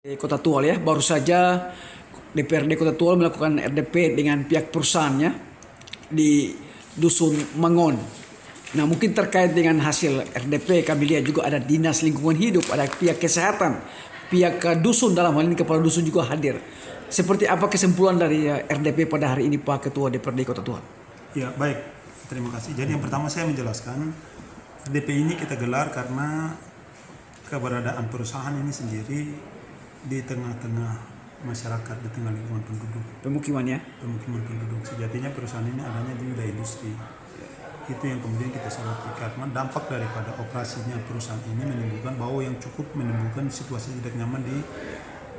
Kota Tual ya, baru saja DPRD Kota Tual melakukan RDP dengan pihak perusahaannya di Dusun Mangon. Nah, mungkin terkait dengan hasil RDP, kami lihat juga ada Dinas Lingkungan Hidup, ada pihak kesehatan, pihak dusun, dalam hal ini kepala dusun juga hadir. Seperti apa kesimpulan dari RDP pada hari ini Pak Ketua DPRD Kota Tual? Ya, baik. Terima kasih. Jadi yang pertama saya menjelaskan, RDP ini kita gelar karena keberadaan perusahaan ini sendiri di tengah-tengah masyarakat, di tengah lingkungan penduduk. Pemukiman ya? Pemukiman penduduk. Sejatinya perusahaan ini adanya di wilayah industri. Itu yang kemudian kita soroti karena dampak daripada operasinya perusahaan ini menimbulkan bau yang cukup menimbulkan situasi tidak nyaman di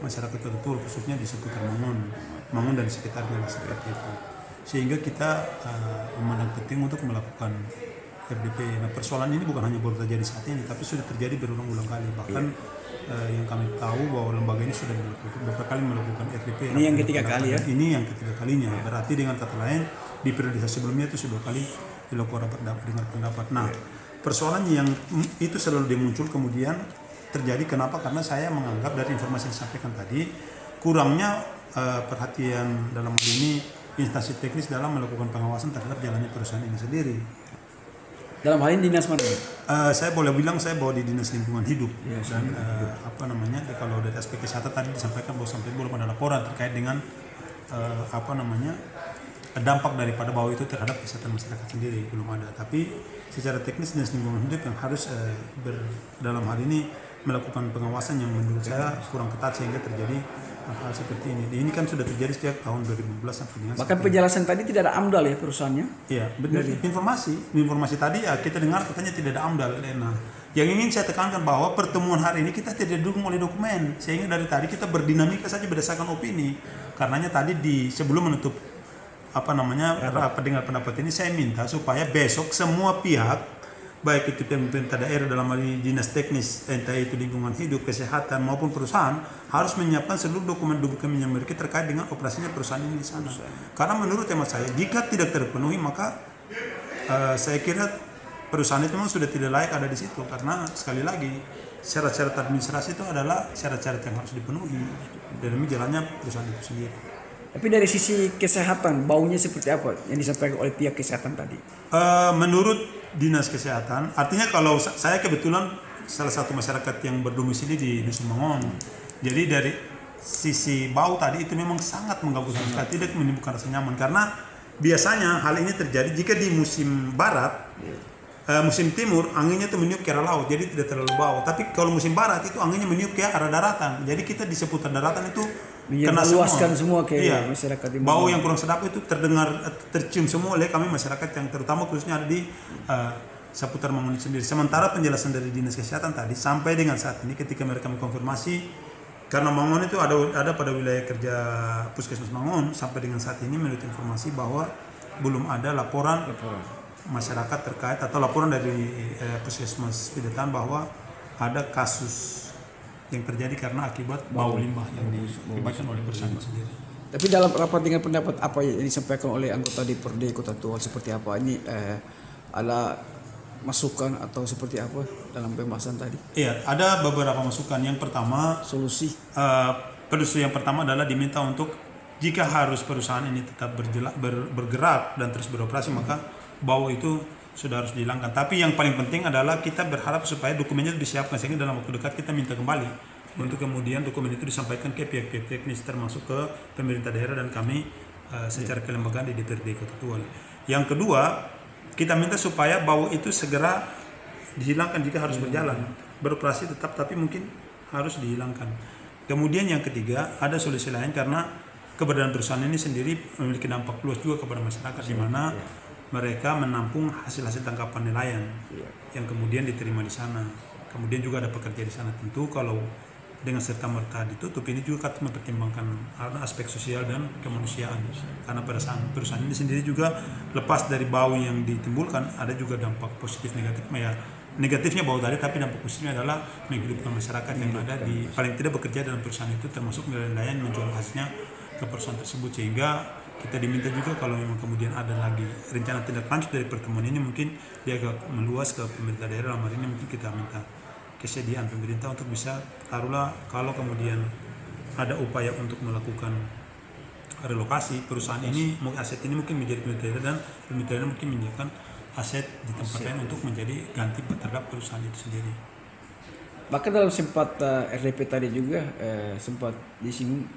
masyarakat Kota Tual, khususnya di seputar Mangun dan sekitarnya seperti itu. Sehingga kita memandang penting untuk melakukan RDP. Nah, persoalan ini bukan hanya baru terjadi saat ini, tapi sudah terjadi berulang-ulang kali. Bahkan yang kami tahu bahwa lembaga ini sudah beberapa kali melakukan RDP. Ini yang ketiga kali ya? Ini yang ketiga kalinya. Berarti dengan kata lain, di periodisasi sebelumnya itu sudah kali dilakukan dengar pendapat. Nah, persoalan yang itu selalu dimuncul kemudian terjadi kenapa? Karena saya menganggap dari informasi yang disampaikan tadi, kurangnya perhatian dalam hal ini instansi teknis dalam melakukan pengawasan terhadap jalannya perusahaan ini sendiri. Dalam hal ini dinas mana? Saya boleh bilang saya bawa di Dinas Lingkungan Hidup Yes, dan kalau dari aspek kesehatan tadi disampaikan bahwa sampai belum ada laporan terkait dengan dampak daripada bau itu terhadap kesehatan masyarakat sendiri, belum ada. Tapi secara teknis Dinas Lingkungan Hidup yang harus dalam hal ini melakukan pengawasan yang menurut saya kurang ketat sehingga terjadi hal seperti ini. Ini kan sudah terjadi sejak tahun 2012 sampai dengan Bahkan penjelasan tadi tidak ada AMDAL ya perusahaannya? Iya, benar. Informasi tadi ya kita dengar katanya tidak ada AMDAL. Nah, yang ingin saya tekankan bahwa pertemuan hari ini kita tidak didukung oleh dokumen, sehingga dari tadi kita berdinamika saja berdasarkan opini. Karenanya tadi sebelum menutup dengar pendapat ini saya minta supaya besok semua pihak, baik itu pemerintah daerah dalam hal ini dinas teknis, entah itu lingkungan hidup, kesehatan maupun perusahaan, harus menyiapkan seluruh dokumen-dokumen yang memiliki terkait dengan operasinya perusahaan ini di sana. Karena menurut hemat saya, jika tidak terpenuhi maka saya kira perusahaan itu memang sudah tidak layak ada di situ. Karena sekali lagi syarat-syarat administrasi itu adalah syarat-syarat yang harus dipenuhi demi jalannya perusahaan itu sendiri. Tapi dari sisi kesehatan, baunya seperti apa yang disampaikan oleh pihak kesehatan tadi? Menurut Dinas Kesehatan, artinya kalau saya kebetulan salah satu masyarakat yang berdomisili di Dusun Mangon. Jadi dari sisi bau tadi itu memang sangat mengganggu sekali, tidak menimbulkan rasa nyaman. Karena biasanya hal ini terjadi jika di musim barat, musim timur anginnya itu meniup ke arah laut, jadi tidak terlalu bau. Tapi kalau musim barat itu anginnya meniup ke arah daratan, jadi kita di seputar daratan itu kena semua ke masyarakat. Bau yang kurang sedap itu tercium semua oleh kami masyarakat yang terutama khususnya ada di seputar Mangun sendiri. Sementara penjelasan dari Dinas Kesehatan tadi sampai dengan saat ini ketika mereka mengkonfirmasi, karena Mangun itu ada pada wilayah kerja Puskesmas Mangun, sampai dengan saat ini menurut informasi bahwa belum ada laporan masyarakat terkait atau laporan dari Puskesmas Pidetan bahwa ada kasus yang terjadi karena akibat bau limbah yang diakibatkan oleh perusahaan sendiri. Tapi dalam rapat dengan pendapat apa yang disampaikan oleh anggota DPRD Kota Tual seperti apa? Ini ada masukan atau seperti apa dalam pembahasan tadi? Iya, ada beberapa masukan. Yang pertama, solusi yang pertama adalah diminta untuk jika harus perusahaan ini tetap bergerak dan terus beroperasi, maka bau itu sudah harus dihilangkan. Tapi yang paling penting adalah kita berharap supaya dokumennya disiapkan sehingga dalam waktu dekat kita minta kembali untuk kemudian dokumen itu disampaikan ke pihak-pihak teknis termasuk ke pemerintah daerah dan kami secara kelembagaan di DPRD Kota Tual. Yang kedua, kita minta supaya bau itu segera dihilangkan jika harus berjalan. Beroperasi tetap tapi mungkin harus dihilangkan. Kemudian yang ketiga, ada solusi lain karena keberadaan perusahaan ini sendiri memiliki dampak luas juga kepada masyarakat di mana mereka menampung hasil-hasil tangkapan nelayan yang kemudian diterima di sana. Kemudian juga ada pekerja di sana. Tentu kalau dengan serta-merta ditutup ini juga akan mempertimbangkan aspek sosial dan kemanusiaan. Karena pada saat perusahaan ini sendiri juga lepas dari bau yang ditimbulkan, ada juga dampak positif negatif. Ya, negatifnya bau tadi, tapi dampak positifnya adalah menghidupkan masyarakat yang ada di paling tidak bekerja dalam perusahaan itu, termasuk nelayan menjual hasilnya ke perusahaan tersebut. Sehingga kita diminta juga kalau memang kemudian ada lagi rencana tindak lanjut dari pertemuan ini, mungkin dia agak meluas ke pemerintah daerah. Hari ini mungkin kita minta kesediaan pemerintah untuk bisa taruhlah kalau kemudian ada upaya untuk melakukan relokasi perusahaan ini, aset ini mungkin menjadi pembiayaan dan pembiayaan mungkin menyiapkan aset di tempat lain untuk menjadi ganti terhadap perusahaan itu sendiri. Bahkan dalam sempat RDP tadi juga sempat disinggung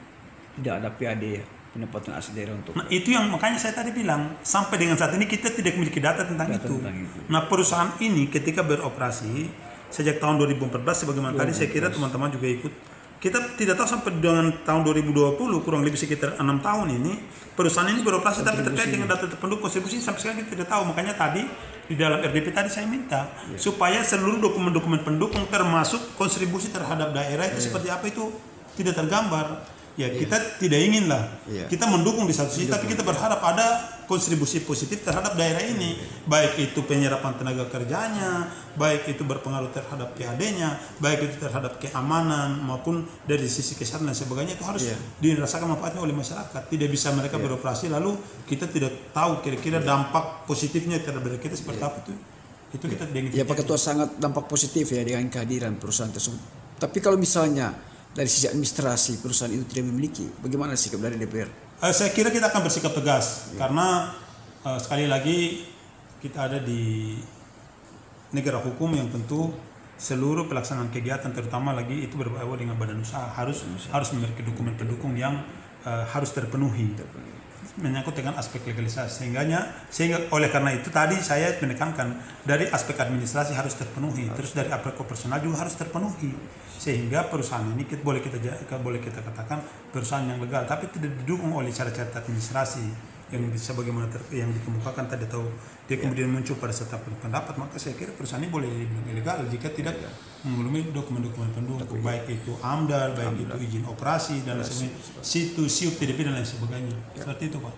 tidak ada PAD ya, pendapatan asli daerah untuk. Nah itu yang makanya saya tadi bilang sampai dengan saat ini kita tidak memiliki data tentang itu. Nah perusahaan ini ketika beroperasi sejak tahun 2014 sebagaimana tadi saya kira teman-teman juga ikut. Kita tidak tahu sampai dengan tahun 2020 kurang lebih sekitar 6 tahun ini perusahaan ini beroperasi, tapi terkait dengan data terpenduduk kontribusi sampai sekarang kita tidak tahu. Makanya tadi di dalam RDP tadi saya minta supaya seluruh dokumen-dokumen pendukung termasuk kontribusi terhadap daerah itu seperti apa itu tidak tergambar. Ya kita tidak ingin lah kita mendukung di satu sisi, tapi kita berharap ada kontribusi positif terhadap daerah ini, baik itu penyerapan tenaga kerjanya, baik itu berpengaruh terhadap PAD-nya, baik itu terhadap keamanan maupun dari sisi kesehatan dan sebagainya, itu harus dirasakan manfaatnya oleh masyarakat. Tidak bisa mereka beroperasi lalu kita tidak tahu kira-kira dampak positifnya terhadap daerah kita seperti apa itu kita tidak ingin. Ya Pak Ketua, sangat dampak positif ya dengan kehadiran perusahaan tersebut. Tapi kalau misalnya dari sisi administrasi perusahaan itu tidak memiliki, bagaimana sikap dari DPR? Saya kira kita akan bersikap tegas karena sekali lagi kita ada di negara hukum yang tentu seluruh pelaksanaan kegiatan terutama lagi itu berbau dengan badan usaha harus memiliki dokumen pendukung yang harus terpenuhi menyangkut dengan aspek legalisasi, sehingga oleh karena itu tadi saya menekankan dari aspek administrasi harus terpenuhi, terus dari aspek operasional juga harus terpenuhi, sehingga perusahaan ini boleh kita katakan perusahaan yang legal, tapi tidak didukung oleh syarat-syarat administrasi yang sebagaimana yang dikemukakan tadi, atau dia kemudian muncul pada saat pendapat, maka saya kira perusahaan ini boleh dibilang ilegal jika tidak memenuhi dokumen-dokumen pendukung, baik itu AMDAL, baik itu izin operasi dan lain sebagainya, situ, SIUP, TDP dan lain sebagainya. Seperti itu Pak.